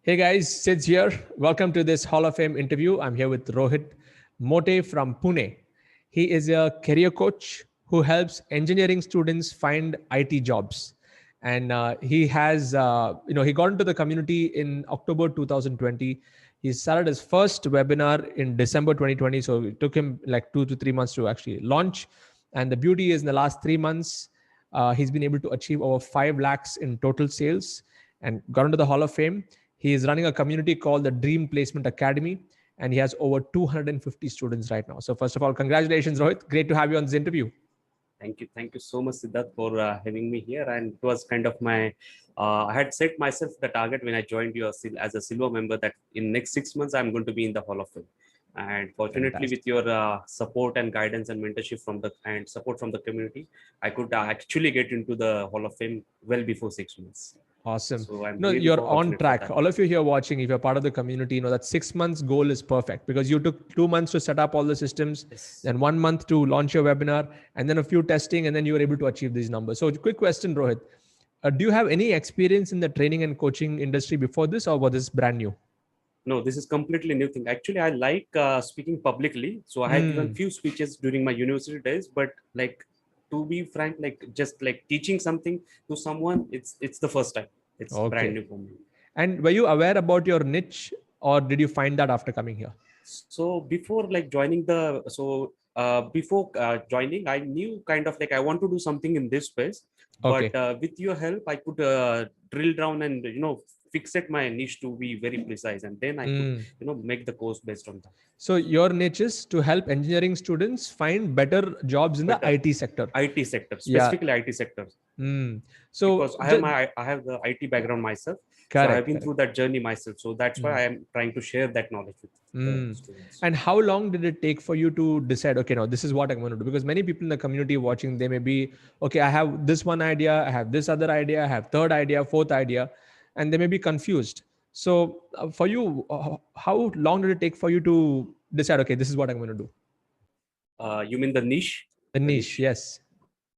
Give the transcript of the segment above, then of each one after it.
Hey guys, Sid's here. Welcome to this Hall of Fame interview. I'm here with Rohit Mote from Pune. He is a career coach who helps engineering students find IT jobs. And he has, he got into the community in October 2020. He started his first webinar in December 2020. So it took him like 2 to 3 months to actually launch. And the beauty is in the last 3 months, he's been able to achieve over 5 lakhs in total sales and got into the Hall of Fame. He is running a community called the Dream Placement Academy, and he has over 250 students right now. So first of all, congratulations, Rohit. Great to have you on this interview. Thank you so much, Siddharth, for having me here. And it was kind of I had set myself the target when I joined you as a silver member that in next 6 months I'm going to be in the Hall of Fame. And fortunately, Fantastic. with your support and guidance and mentorship and support from the community, I could actually get into the Hall of Fame well before 6 months. Awesome. So I'm No, really you're on fortunate for track. that. All of you here watching, if you're part of the community, that 6 months goal is perfect because you took 2 months to set up all the systems, Yes. then 1 month to launch your webinar, and then a few testing, and then you were able to achieve these numbers. So, quick question, Rohit. Do you have any experience in the training and coaching industry before this, or was this brand new? No, this is completely new thing. Actually, I like speaking publicly. So I had given few speeches during my university days, but like to be frank, like just like teaching something to someone, it's the first time. It's brand Okay. new for me. And were you aware about your niche, or did you find that after coming here? So before like joining before joining, I knew kind of like I want to do something in this space, but Okay. with your help, I could drill down and fixate my niche to be very precise, and then I could make the course based on that. So your niche is to help engineering students find better jobs in the Better IT sector. IT sector, Yeah. specifically IT sector, because So I have the IT background myself, so I have correct, been correct. through that journey myself. So that's why I am trying to share that knowledge with the students. And how long did it take for you to decide, okay, no, this is what I'm going to do? Because many people in the community watching, they may be, okay, I have this one idea, I have this other idea, I have third idea, fourth idea, and they may be confused. So for you, how long did it take for you to decide, okay, this is what I'm going to do? You mean the niche? The The niche, niche. yes.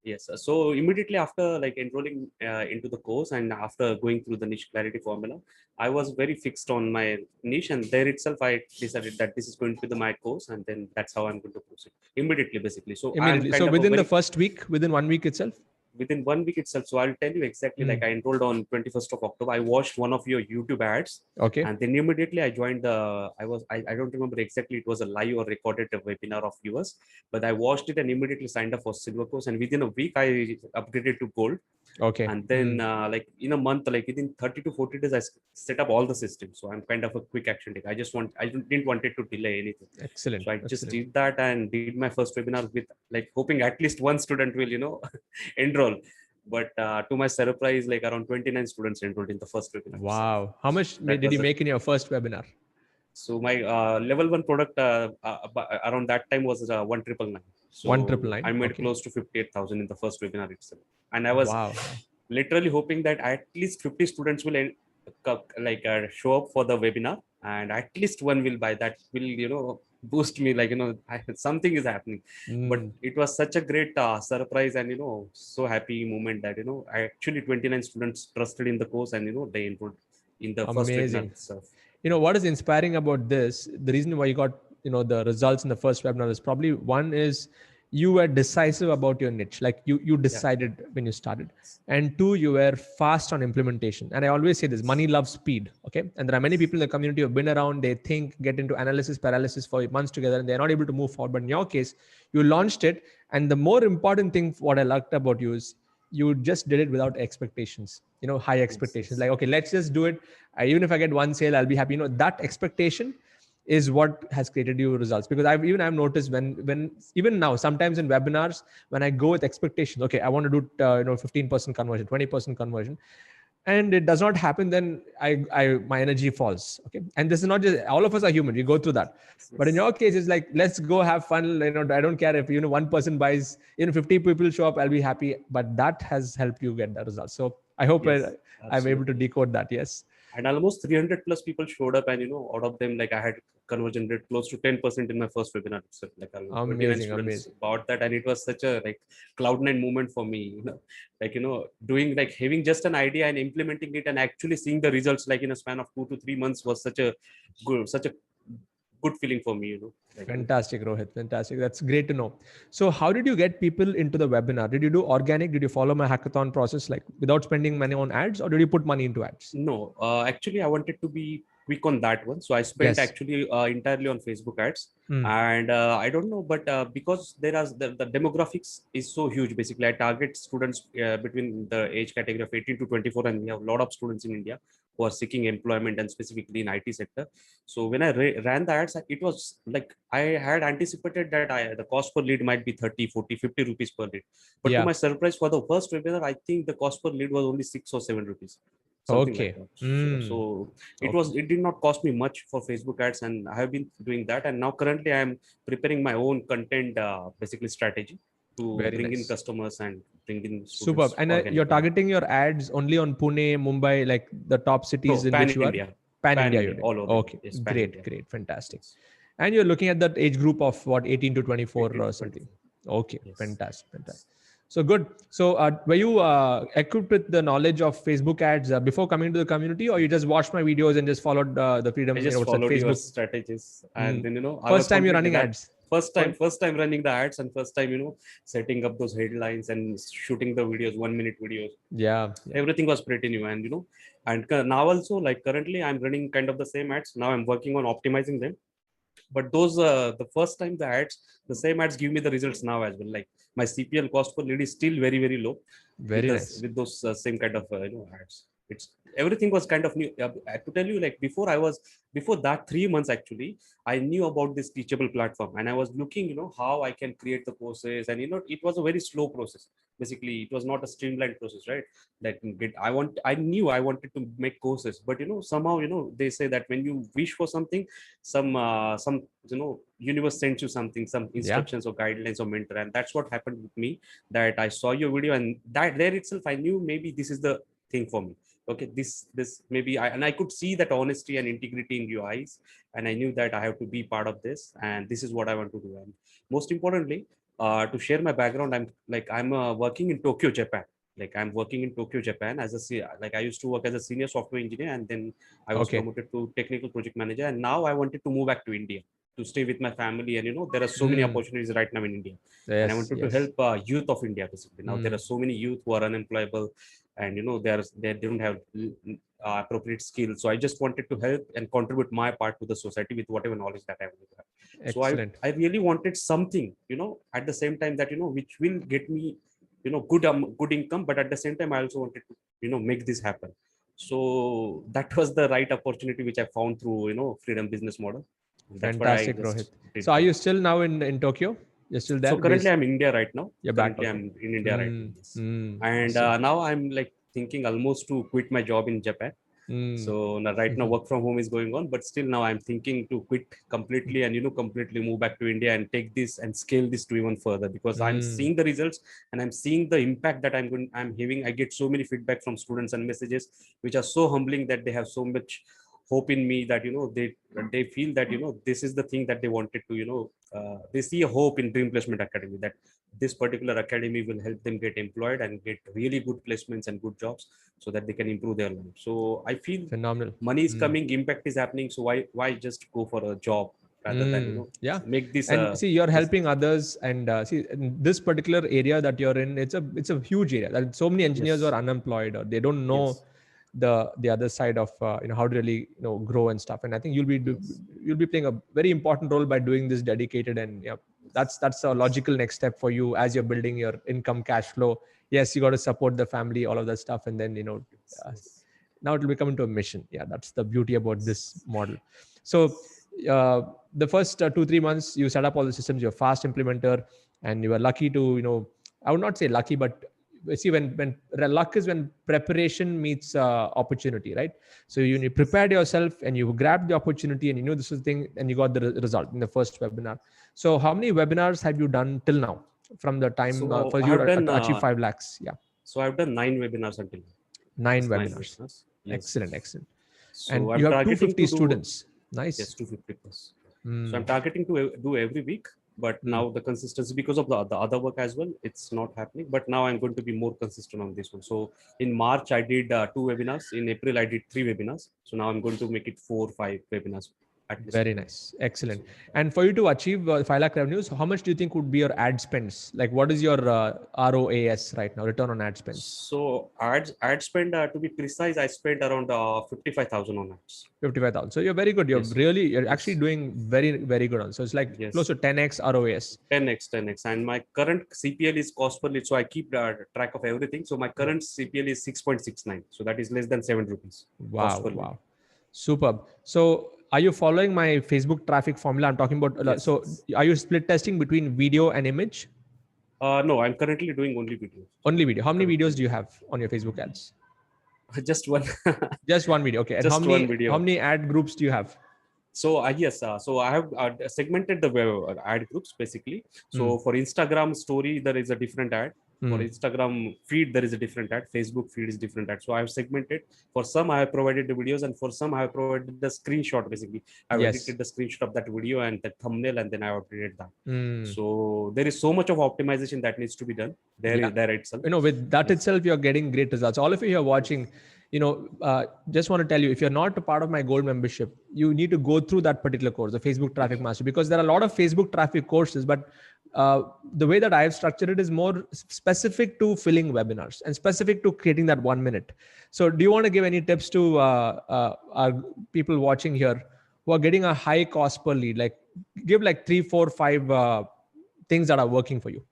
Yes. So immediately after like enrolling into the course and after going through the niche clarity formula, I was very fixed on my niche, and there itself I decided that this is going to be my course, and then that's how I'm going to proceed immediately, basically. So I'm Immediately. kind So of a within the very first week, within 1 week itself? within 1 week itself. So I'll tell you exactly, like I enrolled on 21st of October. I watched one of your YouTube ads, Okay. and then immediately I joined I don't remember exactly, it was a live or recorded webinar of yours, but I watched it and immediately signed up for silver course. And within a week, I upgraded to gold. Okay. And then like in a month, like within 30 to 40 days, I set up all the systems. So I'm kind of a quick action take. I didn't want it to delay anything. Excellent. So I just Excellent. did that and did my first webinar with like hoping at least one student will enroll. But to my surprise, like around 29 students enrolled in the first webinar itself. Wow. How much That did was you make in your first webinar? so my level one product around that time was 1999. One So triple I nine. made Okay. close to 58,000 in the first webinar itself, and I was Wow. literally hoping that at least 50 students will show up for the webinar, and at least one will buy. That will boost me, like something is happening. But it was such a great surprise, and so happy moment that I actually 29 students trusted in the course, and they enrolled in the first webinar Amazing. itself. What is inspiring about this, the reason why you got the results in the first webinar is probably one is you were decisive about your niche, like you Yeah. decided when you started, and two, you were fast on implementation. And I always say this, money loves speed. Okay. And there are many people in the community who have been around, they think, get into analysis paralysis for months together, and they're not able to move forward. But in your case, you launched it. And the more important thing, what I liked about you is you just did it without expectations, high expectations. Yes. Like, okay, let's just do it. Even if I get one sale, I'll be happy. That expectation is what has created you results. Because I've noticed when even now, sometimes in webinars, when I go with expectations, okay, I want to do 15% conversion, 20% conversion, and it does not happen, then I my energy falls. Okay. And this is not just, all of us are human, we go through that. But in Yes. your case, it's like, let's go have fun. I don't care if one person buys, 50 people show up, I'll be happy. But that has helped you get the results. So I hope Yes, I'm able to absolutely. decode that. Yes. And almost 300 plus people showed up, and out of them, like I had conversion rate close to 10% in my first webinar itself. Like almost 29 Amazing, students amazing. bought that, and it was such a like cloud nine moment for me. Like doing like having just an idea and implementing it and actually seeing the results like in a span of 2 to 3 months was such a good feeling for me. Like Fantastic, Rohit. Fantastic. That's great to know. So, how did you get people into the webinar? Did you do organic? Did you follow my hackathon process like without spending money on ads, or did you put money into ads? No, actually, I wanted to be quick on that one. So I spent Yes. actually entirely on Facebook ads. Hmm. And I don't know, but because there are the demographics is so huge, basically, I target students between the age category of 18 to 24, and we have a lot of students in India who are seeking employment and specifically in IT sector. So when I ran the ads, it was like I had anticipated that the cost per lead might be 30, 40, 50 rupees per lead. But to Yeah. my surprise, for the first webinar, I think the cost per lead was only 6 or 7 rupees, something like Okay. that. Hmm. So Okay. it did not cost me much for Facebook ads, and I have been doing that. And now currently I am preparing my own content, basically strategy to Very bring in nice. customers and bring in Superb. students And you're organically. targeting your ads only on Pune, Mumbai, like the top No, cities in pan which you are? India, Pan pan India, you're India, doing. all over India. Okay. Yes, pan Great. India. Great. Fantastic. Yes, And you're looking at that age group of what, 18 to 24 18 or to something. 24. Okay. Yes. Fantastic. Fantastic. So good. So were you equipped with the knowledge of Facebook ads before coming to the community, or you just watched my videos and just followed the I freedom, just what's that, followed your Facebook? strategies, and Mm. then I First was time you're completely running that ads. first What? first time running the ads, and first time setting up those headlines and shooting the videos, 1 minute videos. Yeah. Yeah. Everything was pretty new, and and now also, like currently I'm running kind of the same ads. Now I'm working on optimizing them, but those the first time the same ads give me the results now as well. Like my CPL cost per lead is still very very low with Very us nice. with those same kind of ads. It's everything was kind of new. To tell you, like before that 3 months actually, I knew about this teachable platform, and I was looking how I can create the courses, and it was a very slow process. Basically, it was not a streamlined process, right? Like I knew I wanted to make courses, but somehow they say that when you wish for something, some universe sends you something, some Yeah. instructions or guidelines or mentor, and that's what happened with me. That I saw your video, and that there itself I knew maybe this is the thing for me. Okay, this maybe I could see that honesty and integrity in your eyes, and I knew that I have to be part of this, and this is what I want to do. And most importantly, to share my background, I'm working in Tokyo, Japan. Like I'm working in Tokyo, Japan as like I used to work as a senior software engineer, and then I was Okay. promoted to technical project manager, and now I wanted to move back to India to stay with my family. And there are so many Mm. opportunities right now in India, and I Yes. wanted to Yes. help youth of India. Basically, now there Mm. are so many youth who are unemployable, and they don't have appropriate skills. So I just wanted to help and contribute my part to the society with whatever knowledge that I have. So Excellent. I really wanted something at the same time that which will get me good income, but at the same time I also wanted to make this happen. So that was the right opportunity which I found through freedom business model. That's what I Fantastic, just Rohit. did So are that. you still now in Tokyo? You're still So there, currently based? I'm in India right now. You're back. Currently Okay. I'm in India right now. Mm. Yes. Mm. And Awesome. now I'm like thinking almost to quit my job in Japan. Mm. So now, right now work from home is going on, but still now I'm thinking to quit completely and completely move back to India and take this and scale this to even further, because I'm Mm. seeing the results and I'm seeing the impact that I'm having. I get so many feedback from students and messages which are so humbling, that they have so much hope in me, that they feel that this is the thing that they wanted to they see a hope in Dream Placement Academy, that this particular academy will help them get employed and get really good placements and good jobs, so that they can improve their life. So I feel Phenomenal. money is Mm. coming, impact is happening. So why just go for a job rather than Mm. Yeah. make this And see, you're this helping others, and see, in this particular area that you're in, it's a huge area. That so many engineers yes, are unemployed, or they don't know yes, the other side of how to really grow and stuff. And I think yes, you'll be playing a very important role by doing this dedicated, and yeah, that's a yes, logical next step for you as you're building your income, cash flow. Yes, you got to support the family, all of that stuff, and then yes, uh, yes, now it will become into a mission. Yeah, that's the beauty about this yes, model. So uh, the first 2-3 months you set up all the systems, you're fast implementer, and you are lucky to I would not say lucky, but see, when luck is when preparation meets opportunity, right? So you prepared yourself and you grabbed the opportunity, and you knew this is the thing, and you got the result in the first webinar. So how many webinars have you done till now, from the time so for I you have to done achieve 5 lakhs? Yeah. 9 webinars until now. 9 Yes, 9 webinars. webinars. Excellent, Yes. excellent. So And I'm you have targeting 250 to do, students. Nice. yes, 250 plus. So I'm Mm. targeting to do every week, but Mm. now the consistency, because of the other work as well, it's not happening. But now I'm going to be more consistent on this one. So in March, I did 2 webinars. In April, I did 3 webinars. So now I'm going to make it 4 or 5 webinars at least. Very nice. Excellent. So, And for you to achieve 5 lakh revenues, how much do you think would be your ad spends? Like, what is your ROAS right now, return on ad spends? so ad spend, to be precise, I spent around 55,000 on ads. 55,000. So you're very good. Yes. You're actually Yes. doing very, very good on. So it's like close Yes. to 10x ROAS. 10x, and my current CPL is cost per lead, so I keep track of everything. So my current CPL is 6.69, so that is less than 7 rupees cost Wow. per lead. Wow. Superb. So are you following my Facebook traffic formula? I'm talking about. Yes, So yes. are you split testing between video and image? No, I'm currently doing only videos. Only video. How many videos Currently. do you have on your Facebook ads? Just one. Just one video. Okay. And Just one how video. many ad groups do you have? So yes, so I have segmented the ad groups basically. So for Instagram story, there is a different ad. For Instagram feed, there is a different ad. Facebook feed is different ad. So I have segmented. For some, I have provided the videos, and for some, I have provided the screenshot. Basically, I have Yes. edited the screenshot of that video and the thumbnail, and then I have updated that. Mm. So there is so much of optimization that needs to be done there. There itself. With that itself, you're getting great results. All of you who are watching, just want to tell you, if you're not a part of my gold membership, you need to go through that particular course, the Facebook Traffic Master, because there are a lot of Facebook traffic courses, but the way that I have structured it is more specific to filling webinars and specific to creating that 1 minute. So do you want to give any tips to our people watching here who are getting a high cost per lead? Like give like 3, 4, 5 things that are working for you.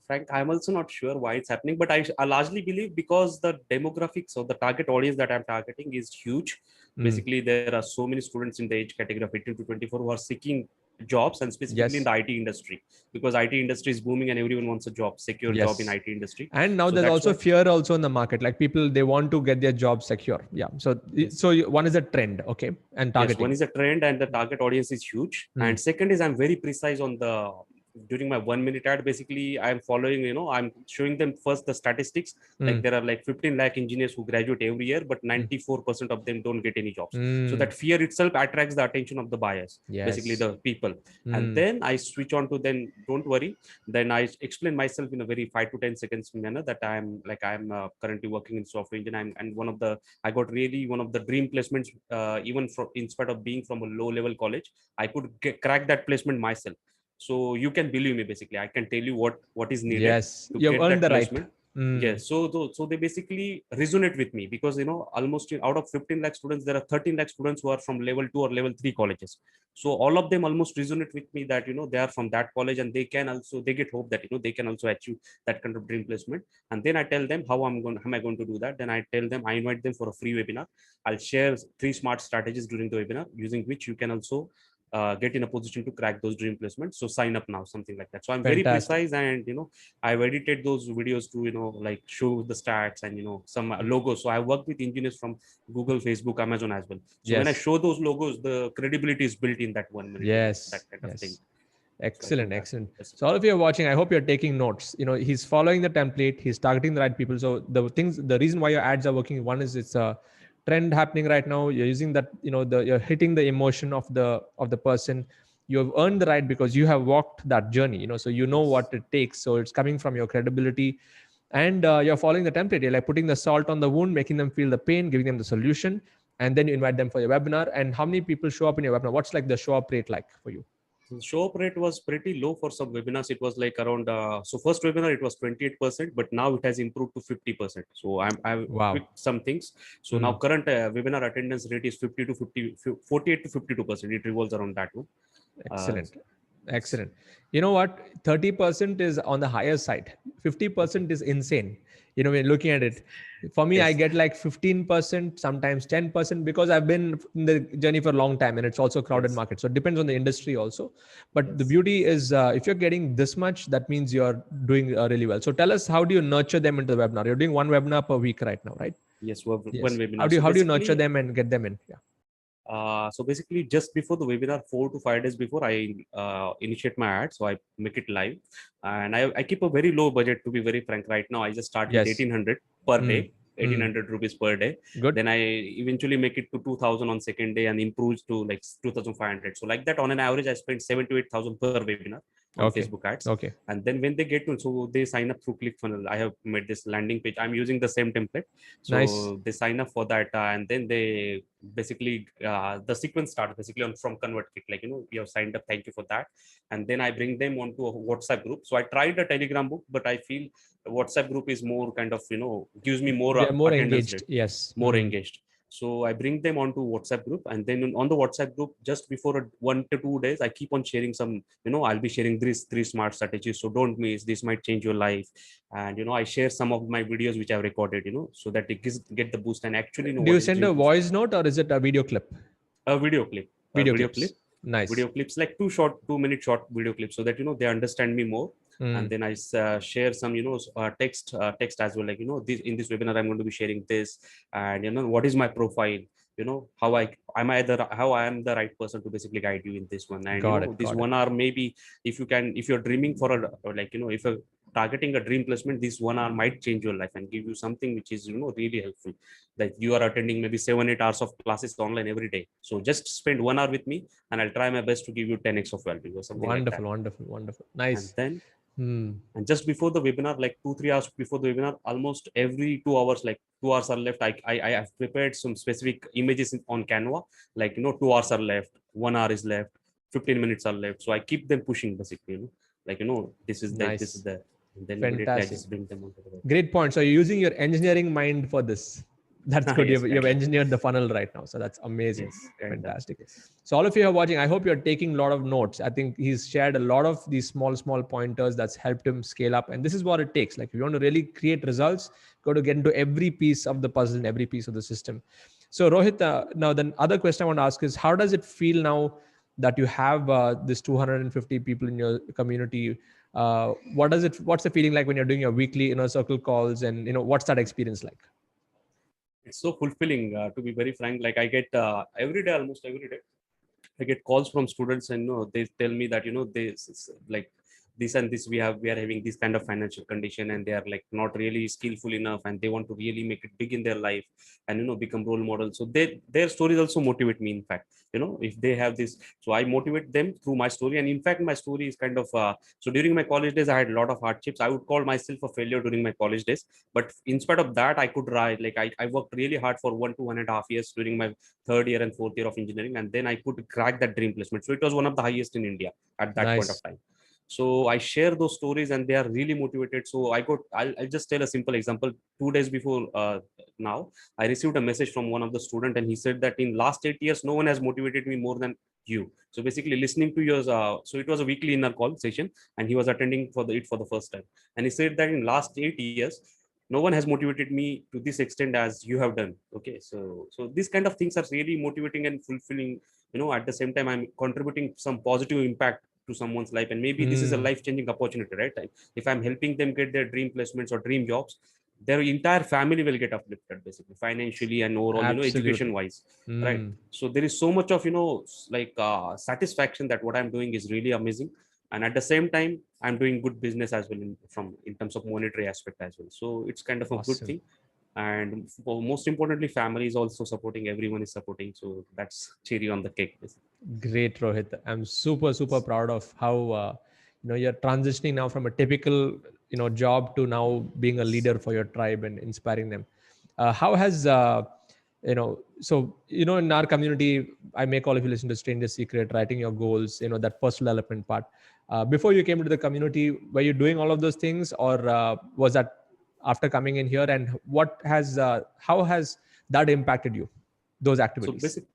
Frank, I'm also not sure why it's happening, but I largely believe because the demographics or the target audience that I'm targeting is huge. Basically, there are so many students in the age category of 18 to 24 who are seeking jobs, and specifically in the IT industry, because IT industry is booming and everyone wants a job, secure job in IT industry. And now So there's that's also why, fear also in the market. Like people, they want to get their job secure. Yeah. So, one is a trend. Okay. And targeting. yes, one is a trend and the target audience is huge. And second is I'm very precise on the during my 1 minute ad. Basically, I'm following, I'm showing them first the statistics. Like there are like 15 lakh engineers who graduate every year, but 94% of them don't get any jobs. So that fear itself attracts the attention of the buyers, basically the people. And then I switch on to, then don't worry. Then I explain myself in a very 5 to 10 seconds manner that I'm currently working in software engineering, and I got really one of the dream placements, even in spite of being from a low level college, I could crack that placement myself. So you can believe me, basically I can tell you what is needed to you've get earned that the placement. right. Yes, so they basically resonate with me, because almost out of 15 lakh students, there are 13 lakh students who are from level 2 or level 3 colleges. So all of them almost resonate with me that they are from that college, and they get hope that they can also achieve that kind of dream placement. And then I tell them how am I going to do that. Then I tell them, I invite them for a free webinar. I'll share 3 smart strategies during the webinar, using which you can also get in a position to crack those dream placements. So sign up now, something like that. So I'm very precise, and I've edited those videos to like show the stats and some logos. So I worked with engineers from Google, Facebook, Amazon as well. So when I show those logos, the credibility is built in that 1 minute. That kind of thing. Excellent. So all of you are watching, I hope you're taking notes. He's following the template, he's targeting the right people. So the reason why your ads are working, one is it's a trend happening right now. You're using that, you're hitting the emotion of the person. You have earned the right because you have walked that journey, so what it takes. So it's coming from your credibility, and you're following the template. You're like putting the salt on the wound, making them feel the pain, giving them the solution, and then you invite them for your webinar. And how many people show up in your webinar? What's like the show up rate like for you? So the show up rate was pretty low for some webinars. It was like around, so first webinar, it was 28%, but now it has improved to 50%. So I've tweaked some things. So now current webinar attendance rate is 50 to 50, 48 to 52%. It revolves around that one. Excellent. You know what? 30% is on the higher side. 50% is insane. When you're looking at it, for me, I get like 15%, sometimes 10%, because I've been in the journey for a long time, and it's also a crowded market. So it depends on the industry also. But the beauty is, if you're getting this much, that means you're doing really well. So tell us, how do you nurture them into the webinar? You're doing 1 webinar per week right now, right? Yes, one webinar. How do you nurture them and get them in? Yeah. So basically, just before the webinar, 4 to 5 days before, I initiate my ad. So I make it live, and I keep a very low budget. To be very frank, right now I just start with Yes. 1800 per Mm. day, 1800 rupees per day. Good. Then I eventually make it to 2000 on second day and improves to like 2500. So like that, on an average, I spend 7 to 8,000 per webinar on Okay. Facebook ads. Okay. And then when they get to, so they sign up through ClickFunnels. I have made this landing page. I'm using the same template. So Nice. they sign up for that, and then they basically the sequence starts basically on from ConvertKit. Like, you have signed up. Thank you for that. And then I bring them onto a WhatsApp group. So I tried a Telegram group, but I feel WhatsApp group is more kind of, gives me more They are more attendance engaged. rate, Yes. more engaged. So I bring them onto WhatsApp group, and then on the WhatsApp group, just before 1 to 2 days, I keep on sharing some, I'll be sharing these 3 smart strategies. So don't miss, this might change your life. And, I share some of my videos which I've recorded, so that it get the boost. And actually, Do you what is send a dream boost? voice note or is it a video clip? A video clip, Video video clips. clip, Nice. video clips, like 2-minute short video clips, so that, they understand me more. And then I share some, text as well, like, this in this webinar I'm going to be sharing this, and what is my profile, how I am the right person to basically guide you in this one. And Got it. this Got it. 1 hour, maybe if you're dreaming for a, like, if you're targeting a dream placement, this 1 hour might change your life and give you something which is, really helpful. Like, you are attending maybe 7-8 hours of classes online every day, so just spend 1 hour with me, and I'll try my best to give you 10x of value or something like that. Wonderful. Wonderful. Wonderful. And Nice. then, Hmm. and just before the webinar, like 2-3 hours before the webinar, almost every 2 hours, like 2 hours are left, I have prepared some specific images on Canva, like, 2 hours are left, 1 hour is left, 15 minutes are left. So I keep them pushing basically, like, this is Nice. the, and then immediately I Fantastic. just bring them onto the web. Great point. So you're using your engineering mind for this. That's good. Yes, You've engineered the funnel right now. So that's amazing. yes, Fantastic. yes. So all of you are watching, I hope you're taking a lot of notes. I think he's shared a lot of these small pointers that's helped him scale up. And this is what it takes. Like, if you want to really create results, go to get into every piece of the puzzle and every piece of the system. So Rohit, now the other question I want to ask is, how does it feel now that you have this 250 people in your community? What's the feeling like when you're doing your weekly inner circle calls, and what's that experience like? It's so fulfilling, to be very frank. Like, I get every day, almost every day, I get calls from students, and they tell me that, they like this and this, we are having this kind of financial condition, and they are like not really skillful enough, and they want to really make it big in their life, and become role models. So their stories also motivate me, in fact. If they have this, so I motivate them through my story. And in fact, my story is kind of so during my college days, I had a lot of hardships. I would call myself a failure during my college days, but in spite of that, I could write. Like, I worked really hard for 1 to 1.5 years during my third year and fourth year of engineering, and then I could crack that dream placement. So it was one of the highest in India at that point of Nice. time. So I share those stories, and they are really motivated. So I'll just tell a simple example. 2 days before now, I received a message from one of the student, and he said that in last 8 years, no one has motivated me more than you. So basically, listening to yours. So it was a weekly inner call session, and he was attending for the first time. And he said that in last 8 years, no one has motivated me to this extent as you have done. Okay, so these kind of things are really motivating and fulfilling. At the same time, I'm contributing some positive impact to someone's life, and maybe this is a life-changing opportunity, right? If I'm helping them get their dream placements or dream jobs, their entire family will get uplifted, basically financially and overall, education Absolutely. wise, right? So there is so much of, like satisfaction that what I'm doing is really amazing. And at the same time, I'm doing good business as well, in terms of monetary aspect as well. So it's kind of a good Awesome. thing. And most importantly, family is also supporting, everyone is supporting, so that's cherry on the cake, basically. Great, Rohit. I'm super proud of how you're transitioning now from a typical job to now being a leader for your tribe and inspiring them. How has so in our community, I make all of you listen to Stranger's Secret, writing your goals, that personal development part. Before you came into the community, were you doing all of those things, or was that after coming in here? And how has that impacted you, those So activities? basically,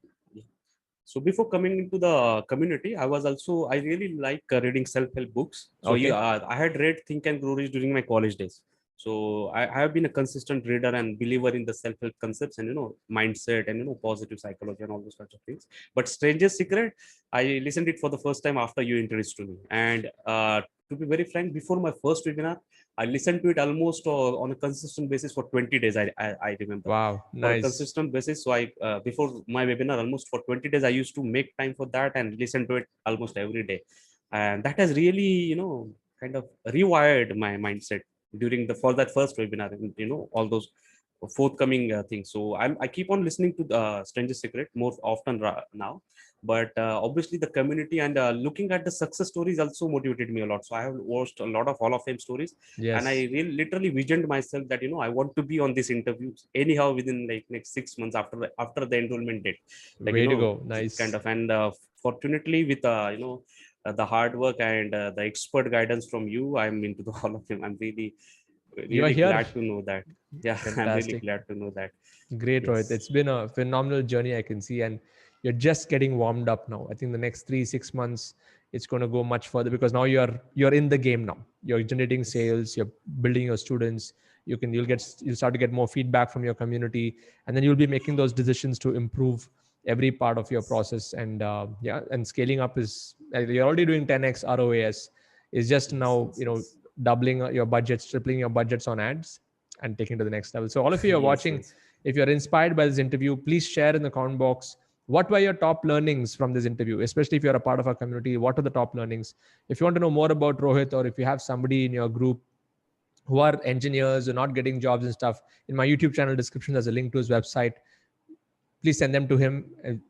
so before coming into the community, I really like reading self-help books. So Okay. I had read Think and Grow Rich during my college days. So I have been a consistent reader and believer in the self-help concepts and, mindset and, positive psychology and all those sorts of things. But Stranger's Secret, I listened it for the first time after you introduced to me. And to be very frank, before my first webinar, I listened to it almost on a consistent basis for 20 days. I remember. Wow, For a nice. consistent basis. So I, before my webinar, almost for 20 days, I used to make time for that and listen to it almost every day. And that has really, kind of rewired my mindset during for that first webinar, and, all those forthcoming things. So I keep on listening to the Stranger's Secret more often now. But obviously the community and looking at the success stories also motivated me a lot. So I have watched a lot of Hall of Fame stories, and I Yes. really literally visioned myself that I want to be on these interviews anyhow within like next 6 months after the enrollment date, like Way to go. kind Nice. of. And fortunately, with the hard work and the expert guidance from you, I'm into the Hall of Fame. I'm really You are really here. glad to know that. Yeah, I'm really Fantastic. glad to know that. Great, Rohit. Yes. It's been a phenomenal journey, I can see, and you're just getting warmed up now. I think the next 3-6 months, it's going to go much further because now you're in the game now. You're generating Yes. sales. You're building your students. You'll start to get more feedback from your community, and then you'll be making those decisions to improve every part of your process. And yeah, and scaling up is you're already doing 10x ROAS. Is just Yes. now Yes. Yes. doubling your budgets, tripling your budgets on ads, and taking to the next level. So all of you are Yes. watching. Yes. If you're inspired by this interview, please share in the comment box what were your top learnings from this interview, especially if you're a part of our community. What are the top learnings? If you want to know more about Rohit, or if you have somebody in your group who are engineers or not getting jobs and stuff, in my YouTube channel description, there's a link to his website. Please send them to him.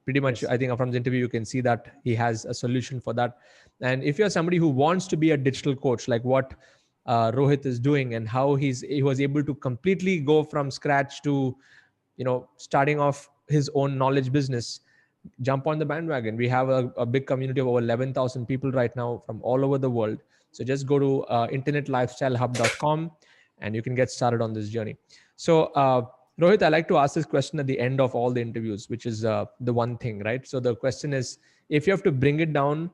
Pretty much, Yes. I think from the interview, you can see that he has a solution for that. And if you're somebody who wants to be a digital coach, like what Rohit is doing, and how he was able to completely go from scratch to starting off his own knowledge business, jump on the bandwagon. We have a big community of over 11,000 people right now from all over the world. So just go to internetlifestylehub.com and you can get started on this journey. So Rohit, I like to ask this question at the end of all the interviews, which is the one thing, right? So the question is, if you have to bring it down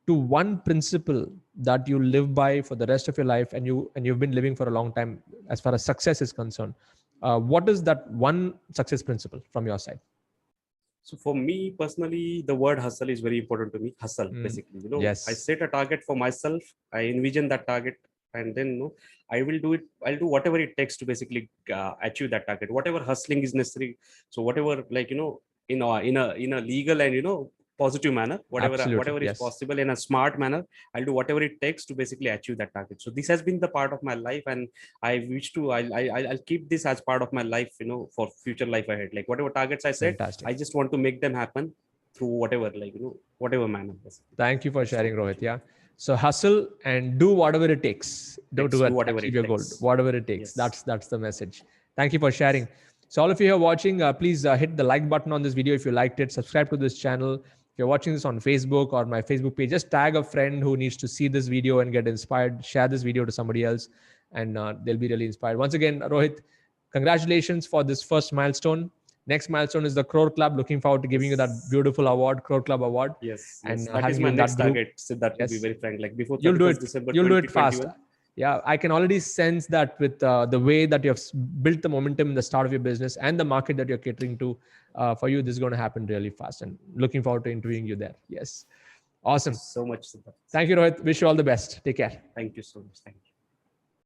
to one principle that you live by for the rest of your life, and you've been living for a long time as far as success is concerned, what is that one success principle from your side? So for me personally, the word hustle is very important to me. Hustle, Mm, basically, I yes, set a target for myself. I envision that target, and then I will do it. I'll do whatever it takes to basically achieve that target. Whatever hustling is necessary. So whatever, like in a legal and positive manner, absolutely. whatever is Yes, possible in a smart manner, I'll do whatever it takes to basically achieve that target. So this has been the part of my life, and I wish to I'll keep this as part of my life, for future life ahead. Like whatever targets I set, fantastic. I just want to make them happen through whatever, whatever manner. Thank you for That's what sharing, I Rohit. feel. Yeah. So hustle and do whatever it takes. Don't Takes do do it. whatever Achieve it your goal. takes. Whatever it takes. Yes. That's the message. Thank you for sharing. So all of you who are watching, please hit the like button on this video if you liked it. Subscribe to this channel. If you're watching this on Facebook or my Facebook page, just tag a friend who needs to see this video and get inspired. Share this video to somebody else, and they'll be really inspired. Once again, Rohit, congratulations for this first milestone. Next milestone is the Crore Club. Looking forward to giving you that Yes. beautiful award, Crore Club Award, Yes. Yes. and That is having my you in next that group. target. So that, to be Yes, very frank, like before you'll do 31st it. December You'll do it fast. 2021. Yeah, I can already sense that with the way that you have built the momentum in the start of your business and the market that you're catering to. For you, this is going to happen really fast, and looking forward to interviewing you there. Yes, Thank you awesome. so much, Siddharth. Thank you, Rohit. Wish you all the best. Take care. Thank you so much. Thank you.